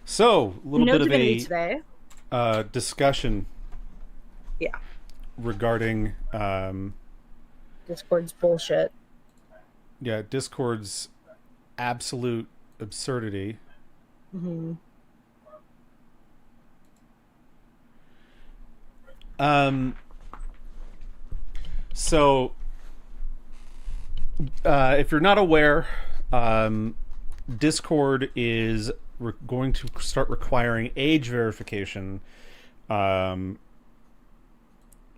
So, a little No bit of divinity a today. discussion Yeah. regarding, Discord's bullshit. yeah, Discord's absolute absurdity. Hmm. Um, so, if you're not aware, um, Discord is going to start requiring age verification um,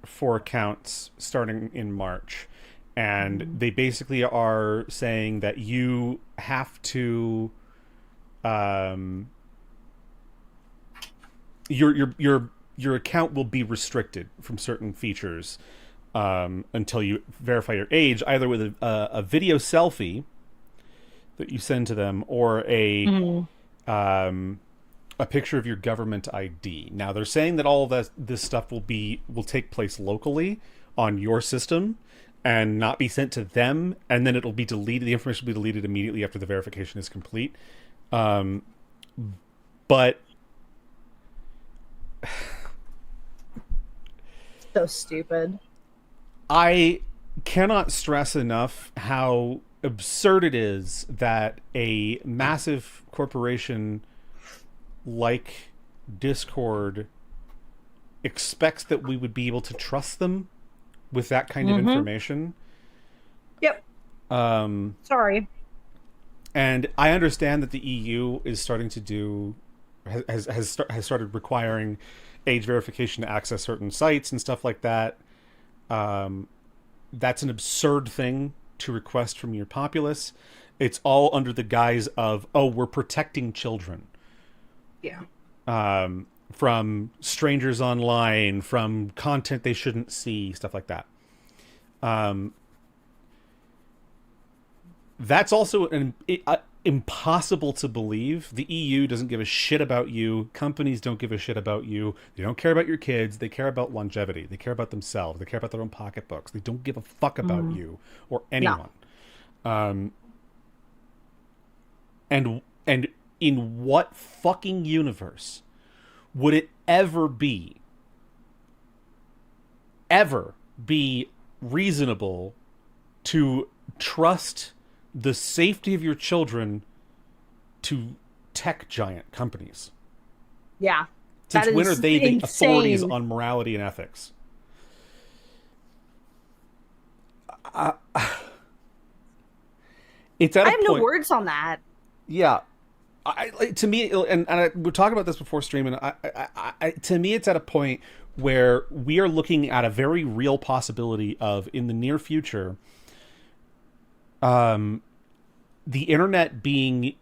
for accounts starting in March. And Hmm. they basically are saying that you have to um, your account will be restricted from certain features until you verify your age, either with a video selfie that you send to them or Hmm. um, a picture of your government ID. Now they're saying that all of this stuff will take place locally on your system and not be sent to them, and then it'll be deleted. The information will be deleted immediately after the verification is complete. Um, but So stupid. I cannot stress enough how absurd it is that a massive corporation like Discord expects that we would be able to trust them with that kind of Hmm. information. Yep. Um, Sorry. and I understand that the EU is starting to do has started requiring age verification to access certain sites and stuff like that. Um, that's an absurd thing to request from your populace. It's all under the guise of, oh, we're protecting children Yeah. from strangers online, from content they shouldn't see, stuff like that. Um, that's also impossible to believe. The EU doesn't give a shit about you. Companies don't give a shit about you. They don't care about your kids. They care about longevity. They care about themselves. They care about their own pocketbooks. They don't give a fuck about Mm. you or No. anyone. Um, and in what fucking universe would it ever be reasonable to trust the safety of your children to tech giant companies? Yeah. That Since when are is they the authorities insane. on morality and ethics? It's at I a have no point, words on that. yeah. To me, we're talking about this before streaming. To me, it's at a point where we are looking at a very real possibility of, in the near future, the internet being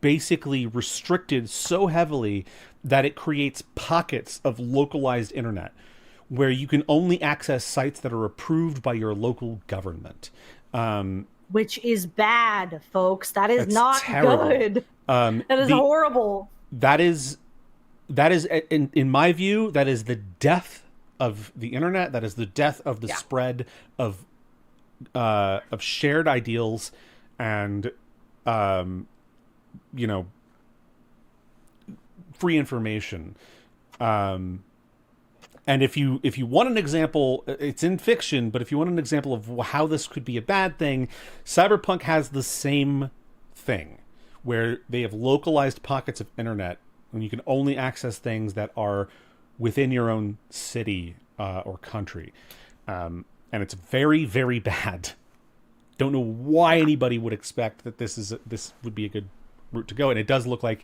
basically restricted so heavily that it creates pockets of localized internet where you can only access sites that are approved by your local government. Um, Which is bad, folks. That is that's not terrible. good. Um, That is the horrible. that is that is in my view, that is the death of the internet. That is the death of the Yeah. spread of shared ideals and um, you know, free information. Um, and if you want an example, it's in fiction, but if you want an example of how this could be a bad thing, Cyberpunk has the same thing, where they have localized pockets of internet and you can only access things that are within your own city or country, and it's very very bad. Don't know why Yeah. anybody would expect that this would be a good route to go, and it does look like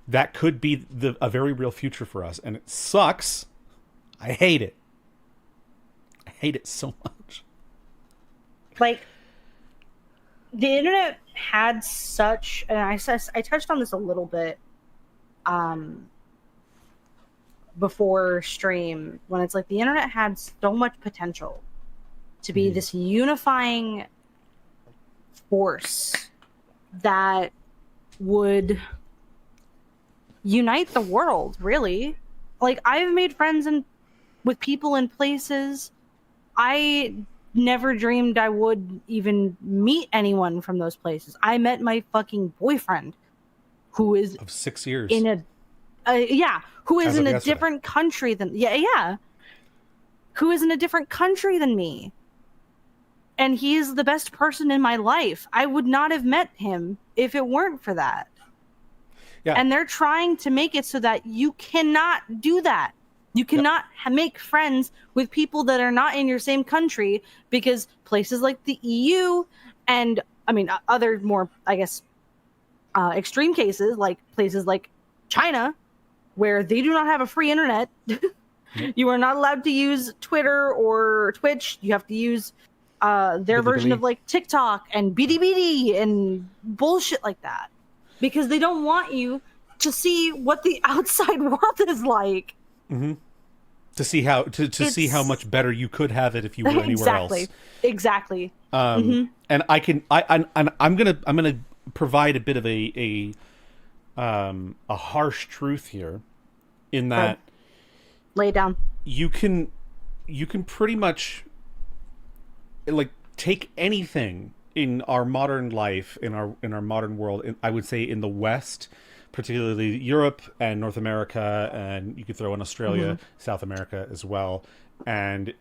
that could be a very real future for us, and it sucks. I hate it. I hate it so much. Like the internet had such, and I touched on this a little bit um before stream, when it's like the internet had so much potential to be Mm. this unifying force that would unite the world, really. Like I've made friends and with people in places I never dreamed I would even meet anyone from those places. I met my fucking boyfriend who is Of 6 years. in who is As in of a yesterday. different country than who is in a different country than me. And he is the best person in my life. I would not have met him if it weren't for that. Yeah. And they're trying to make it so that you cannot do that. You cannot make friends with people that are not in your same country, because places like the EU and, I mean, other more, I guess, extreme cases, like places like China, where they do not have a free internet. You are not allowed to use Twitter or Twitch. You have to use their version of like TikTok and BDBD and bullshit like that, because they don't want you to see what the outside world is like. Mm-hmm. To see how see how much better you could have it if you were anywhere else. Exactly. And I'm gonna provide a bit of a harsh truth here, in that lay it down. You can pretty much like take anything in our modern life, in our modern world. I would say in the West, particularly Europe and North America, and you could throw in Australia, South America as well, and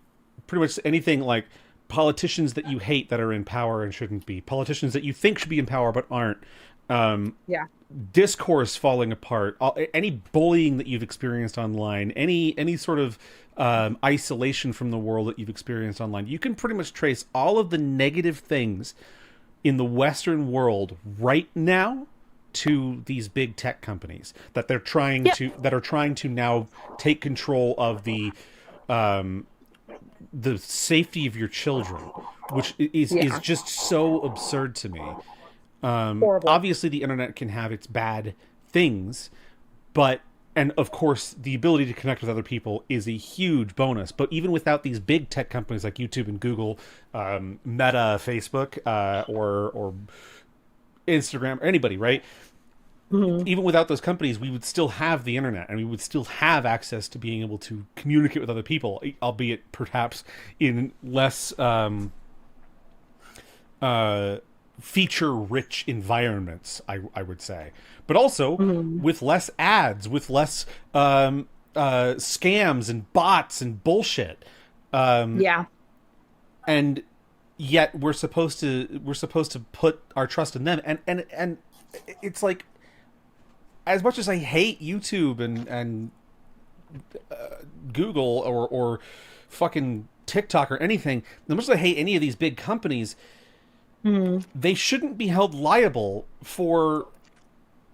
pretty much anything like politicians that you hate that are in power and shouldn't be, politicians that you think should be in power but aren't, discourse falling apart, any bullying that you've experienced online, any sort of isolation from the world that you've experienced online. You can pretty much trace all of the negative things in the Western world right now to these big tech companies that they're trying to now take control of the safety of your children, which is just so absurd to me. Obviously the internet can have its bad things, and of course the ability to connect with other people is a huge bonus, but even without these big tech companies like YouTube and Google, Meta, Facebook, or Instagram, or anybody, right? Even without those companies, we would still have the internet, and we would still have access to being able to communicate with other people, albeit perhaps in less feature-rich environments, I would say, but also with less ads, with less scams and bots and bullshit. And yet we're supposed to put our trust in them, and it's like, as much as I hate YouTube and Google or fucking TikTok or anything, as much as I hate any of these big companies, they shouldn't be held liable for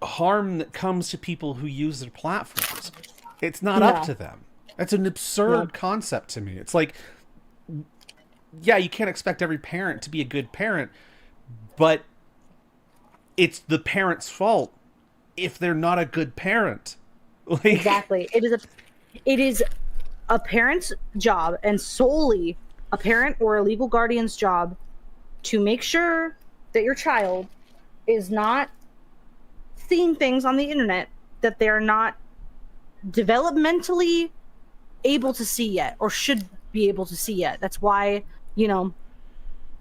harm that comes to people who use their platforms. It's not up to them. That's an absurd concept to me. It's like, yeah, you can't expect every parent to be a good parent, but it's the parent's fault if they're not a good parent. Like, exactly. It is a parent's job, and solely a parent or a legal guardian's job, to make sure that your child is not seeing things on the internet that they're not developmentally able to see yet, or should be able to see yet. That's why,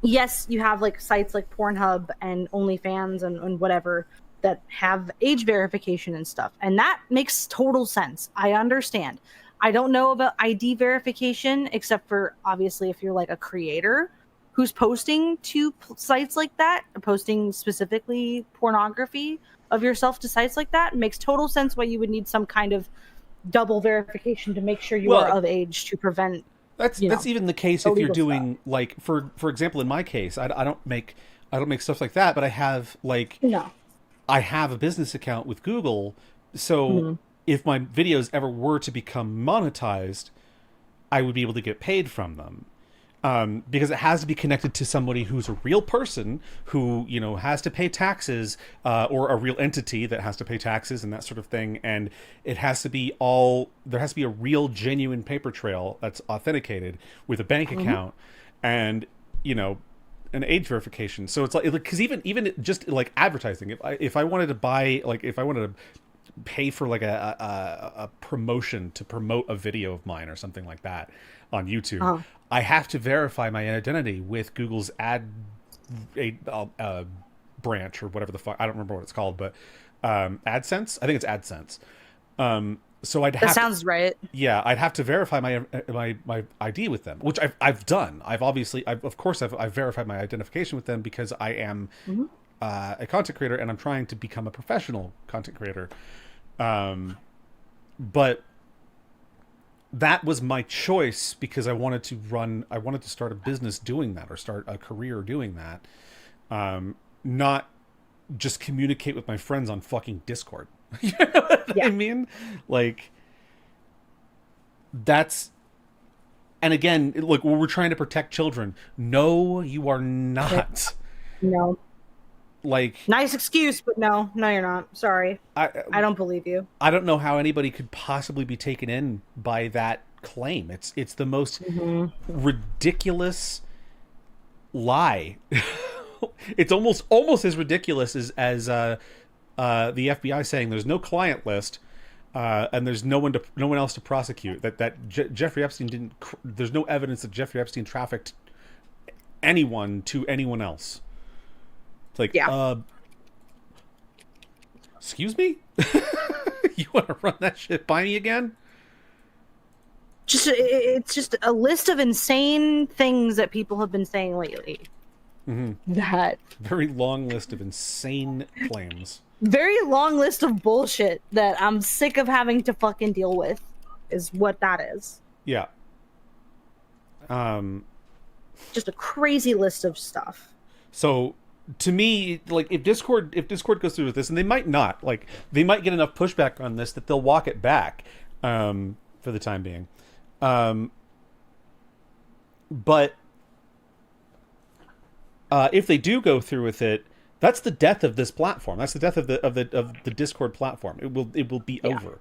yes, you have like sites like Pornhub and OnlyFans and whatever that have age verification and stuff, and that makes total sense. I understand. I don't know about ID verification, except for obviously if you're like a creator who's posting to sites like that, or posting specifically pornography of yourself to sites like that. It makes total sense why you would need some kind of double verification to make sure you are of age to prevent. That's even the case if you're doing stuff. Like for example, in my case, I don't make stuff like that, but I have I have a business account with Google, so if my videos ever were to become monetized, I would be able to get paid from them. Because it has to be connected to somebody who's a real person who, has to pay taxes, or a real entity that has to pay taxes and that sort of thing. And it has to be there has to be a real, genuine paper trail that's authenticated with a bank account and, an age verification. So it's like, because even just like advertising, if I wanted to buy, like if I wanted to pay for like a promotion to promote a video of mine or something like that on YouTube, I have to verify my identity with Google's ad branch or whatever the fuck. I don't remember what it's called, but AdSense. I think it's AdSense. So That sounds right. I'd have to verify my ID with them, which I've done. I've verified my identification with them because I am Hmm. a content creator and I'm trying to become a professional content creator. But that was my choice because I wanted to start a business doing that, or start a career doing that. Not just communicate with my friends on fucking Discord. You know what I Yeah. mean? Like, that's, and again, look, we're trying to protect children. No, you are not. No. Like, Nice excuse, but no, you're not. Sorry. I I don't believe you. I don't know how anybody could possibly be taken in by that claim. It's the most ridiculous lie. It's almost as ridiculous as the FBI saying there's no client list, and there's no one else to prosecute. Jeffrey Epstein didn't. There's no evidence that Jeffrey Epstein trafficked anyone to anyone else. It's like, Yeah. Excuse me? You want to run that shit by me again? It's just a list of insane things that people have been saying lately. That Very long list of insane claims. very long list of bullshit that I'm sick of having to fucking deal with is what that is. Yeah. Just a crazy list of stuff. So to me, like, if Discord goes through with this, and they might not, like, they might get enough pushback on this that they'll walk it back, for the time being. But if they do go through with it, that's the death of this platform. That's the death of the Discord platform. It will be over.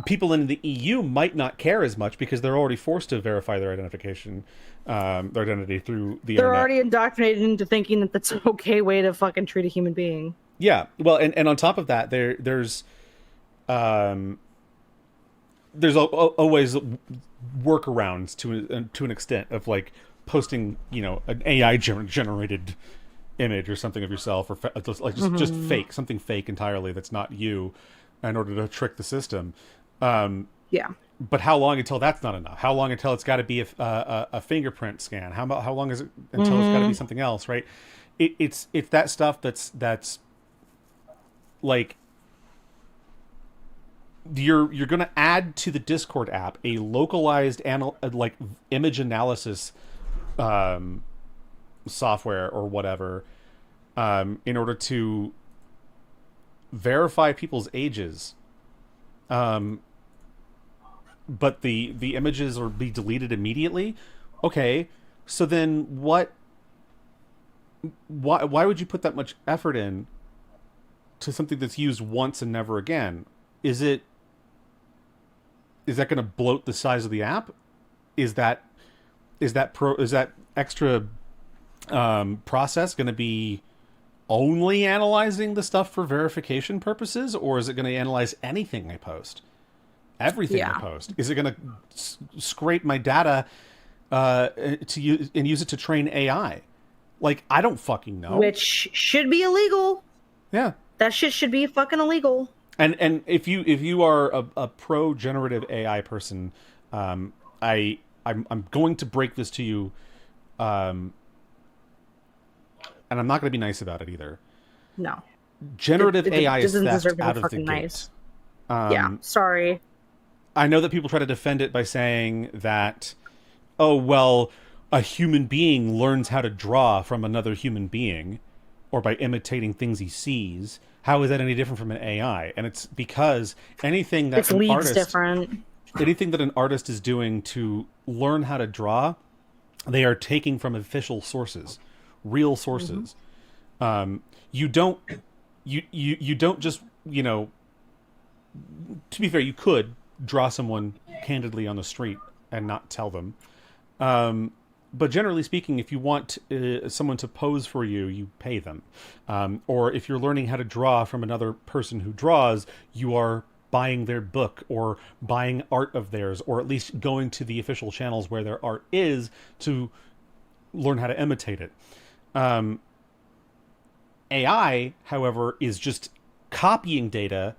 People in the EU might not care as much because they're already forced to verify their identity through the They're internet. already indoctrinated into thinking that that's an okay way to fucking treat a human being. Yeah, well, and on top of that, there's always workarounds to an extent of, like, posting, an AI generated image or something of yourself, or just fake, something fake entirely that's not you, in order to trick the system. Yeah. But how long until that's not enough? How long until it's got to be a fingerprint scan? How long is it until it's got to be something else? Right? It's that stuff that's like, you're going to add to the Discord app a localized like image analysis software or whatever, in order to verify people's ages. But the images will be deleted immediately. Okay, so then why would you put that much effort in to something that's used once and never again? Is that going to bloat the size of the app? Is that extra process going to be only analyzing the stuff for verification purposes, or is it going to analyze anything I post? Everything I post? Is it going to scrape my data to use and use it to train AI? Like, I don't fucking know. Which should be illegal. Yeah. That shit should be fucking illegal. And if you are a pro generative AI person, I'm going to break this to you, and I'm not going to be nice about it either. No. Generative It AI is doesn't theft deserve to be out of the fucking gate. nice. Yeah, sorry. I know that people try to defend it by saying that, oh, well, a human being learns how to draw from another human being, or by imitating things he sees. How is that any different from an AI? And it's because anything that Different. anything that an artist is doing to learn how to draw, they are taking from official sources, real sources. You don't just, to be fair, you could draw someone candidly on the street and not tell them. But generally speaking, if you want someone to pose for you, you pay them. Or if you're learning how to draw from another person who draws, you are buying their book or buying art of theirs, or at least going to the official channels where their art is to learn how to imitate it. AI, however, is just copying data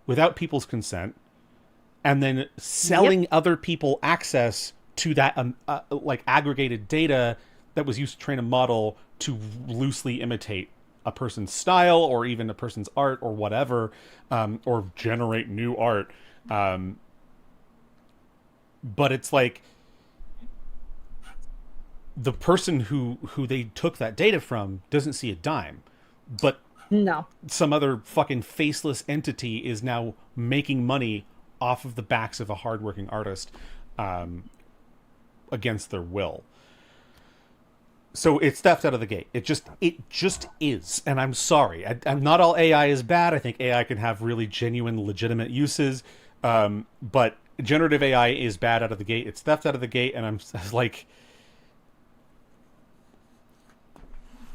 without people's consent and then selling other people access to that like aggregated data that was used to train a model to loosely imitate a person's style or even a person's art or whatever, or generate new art. But it's like the person who they took that data from doesn't see a dime, but No. some other fucking faceless entity is now making money off of the backs of a hardworking artist, against their will. So it's theft out of the gate. It just is. And I'm sorry. I'm not all AI is bad. I think AI can have really genuine, legitimate uses. But generative AI is bad out of the gate. It's theft out of the gate. And I'm like,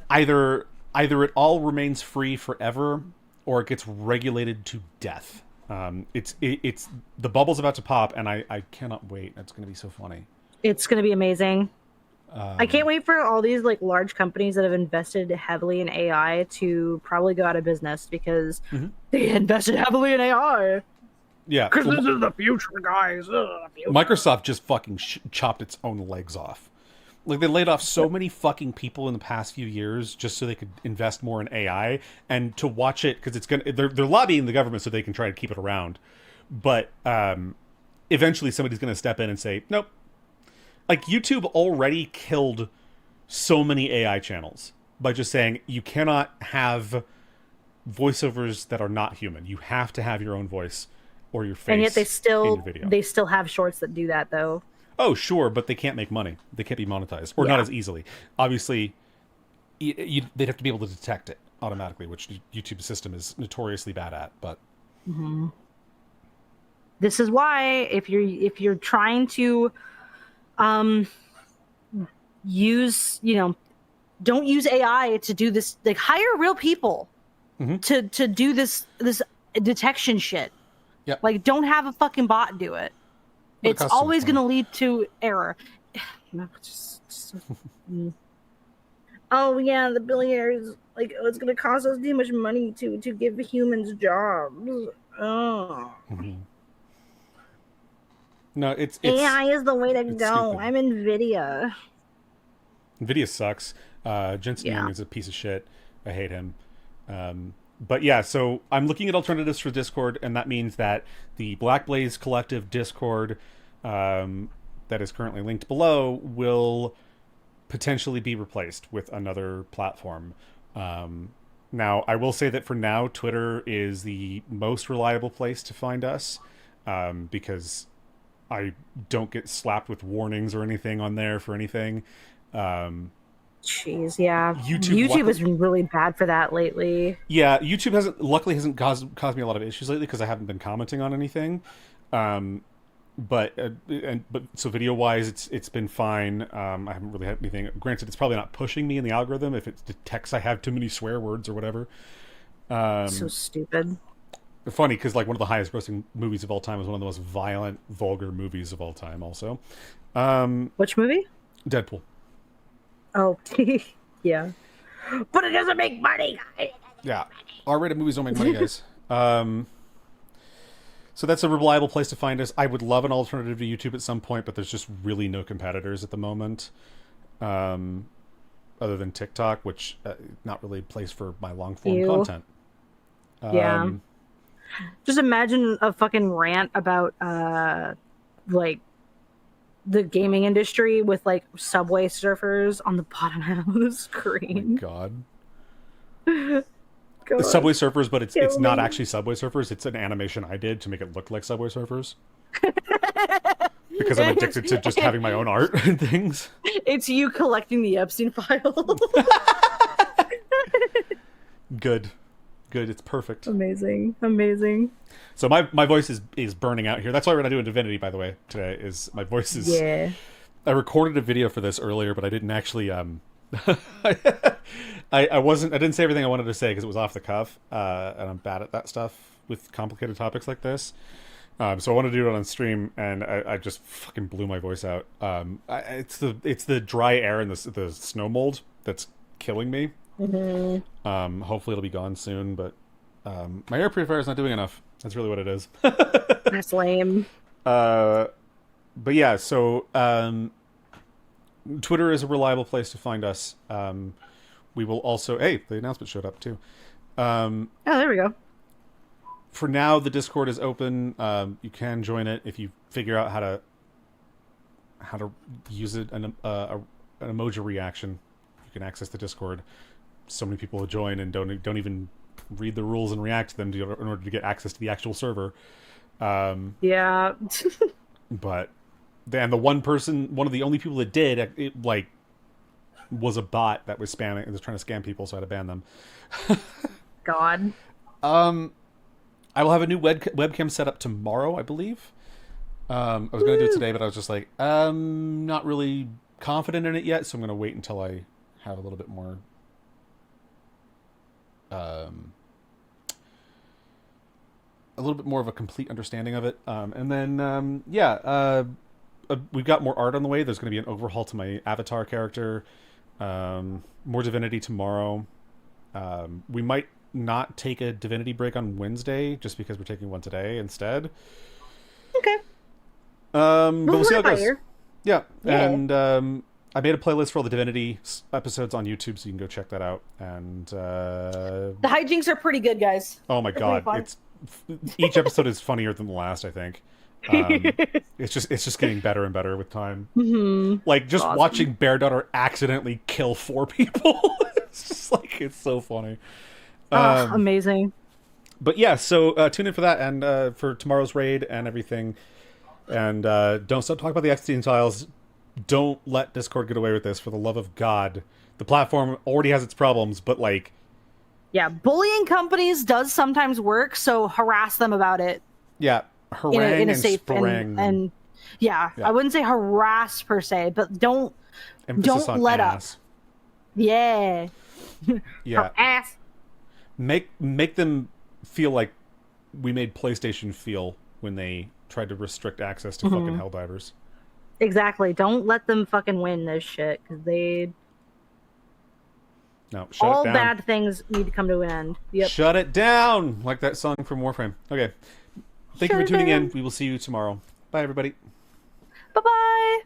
either it all remains free forever or it gets regulated to death. It's the bubble's about to pop, and I cannot wait. It's going to be so funny. It's going to be amazing. I can't wait for all these like large companies that have invested heavily in AI to probably go out of business because they invested heavily in AI. Yeah, Because this is the future, guys. The future. Microsoft just fucking chopped its own legs off. Like, they laid off so many fucking people in the past few years just so they could invest more in AI, and to watch it, because they're lobbying the government so they can try to keep it around. But eventually somebody's going to step in and say, nope. Like, YouTube already killed so many AI channels by just saying you cannot have voiceovers that are not human. You have to have your own voice or your face. And yet in your video. they still have shorts that do that though. Oh, sure, but they can't make money. They can't be monetized, or not as easily. Obviously, they'd have to be able to detect it automatically, which YouTube's system is notoriously bad at. But this is why if you're trying to use, don't use AI to do this. Like, hire real people to do this detection shit. Yep. Like, don't have a fucking bot do it. Well, it's always going to lead to error. Oh yeah, the billionaires, like, it's going to cost us too much money to give humans jobs. Oh. No, it's AI is the way to go. stupid. I'm NVIDIA. NVIDIA sucks. Jensen Young is a piece of shit. I hate him. But yeah, so I'm looking at alternatives for Discord, and that means that the Black Blaze Collective Discord, that is currently linked below, will potentially be replaced with another platform. Now, I will say that for now, Twitter is the most reliable place to find us, because I don't get slapped with warnings or anything on there for anything. Jeez, yeah. YouTube has been really bad for that lately. Yeah, YouTube luckily hasn't caused me a lot of issues lately because I haven't been commenting on anything. But so video wise, it's been fine. I haven't really had anything. Granted, it's probably not pushing me in the algorithm if it detects I have too many swear words or whatever. So stupid. Funny because, like, one of the highest grossing movies of all time is one of the most violent, vulgar movies of all time. Also, which movie? Deadpool. Oh, yeah. But it doesn't make money, guys. Yeah, R-rated movies don't make money, guys. So that's a reliable place to find us. I would love an alternative to YouTube at some point, but there's just really no competitors at the moment, other than TikTok, which not really a place for my long form content. Yeah. Just imagine a fucking rant about like the gaming industry with like Subway Surfers on the bottom half of the screen. Oh my God. Subway Surfers, but it's not actually Subway Surfers. It's an animation I did to make it look like Subway Surfers. Because I'm addicted to just having my own art and things. It's you collecting the Epstein file. Good. It's perfect. Amazing. So my voice is burning out here. That's why we're not doing Divinity, by the way, today. Is my voice is... Yeah. I recorded a video for this earlier, but I didn't actually... I didn't say everything I wanted to say because it was off the cuff, and I'm bad at that stuff with complicated topics like this. So I wanted to do it on stream, and I just fucking blew my voice out. It's the dry air and the snow mold that's killing me. Hopefully it'll be gone soon, but my air purifier is not doing enough. That's really what it is. That's lame. But yeah, so Twitter is a reliable place to find us. We will also... Hey, the announcement showed up too. Oh, there we go. For now, the Discord is open. You can join it if you figure out how to use it, an emoji reaction. You can access the Discord. So many people will join and don't even read the rules and react to them in order to get access to the actual server. Yeah. But then the one of the only people that did, it like was a bot that was spamming, was trying to scam people, so I had to ban them. God. I will have a new webcam set up tomorrow, I believe. I was going to do it today, but I was just like, not really confident in it yet, so I'm going to wait until I have a little bit more of a complete understanding of it. And then, we've got more art on the way. There's going to be an overhaul to my avatar character. More Divinity tomorrow. We might not take a Divinity break on Wednesday just because we're taking one today instead. Okay. But we'll see how it goes. Fire. Yeah. And I made a playlist for all the Divinity episodes on YouTube, so you can go check that out. And The hijinks are pretty good, guys. oh my god, it's each episode is funnier than the last, I think. It's just getting better and better with time. Mm-hmm. Like just Awesome. watching Bear Daughter accidentally kill 4 people. It's just like, it's so funny. Amazing. But yeah, so tune in for that and for tomorrow's raid and everything. And don't stop talking about the Epstein files. Don't let Discord get away with this, for the love of God. The platform already has its problems, but like... Yeah, bullying companies does sometimes work, so harass them about it. Yeah, harangue in a and safe sprang. and yeah, I wouldn't say harass per se, but don't Emphasis on let ass. up. Yeah. Yeah. Ass. Make them feel like we made PlayStation feel when they tried to restrict access to fucking Helldivers. Exactly. Don't let them fucking win this shit, because No, shut all it down. bad things need to come to an end. Yep. Shut it down! Like that song from Warframe. Okay. Thank you for tuning in. We will see you tomorrow. Bye, everybody. Bye-bye.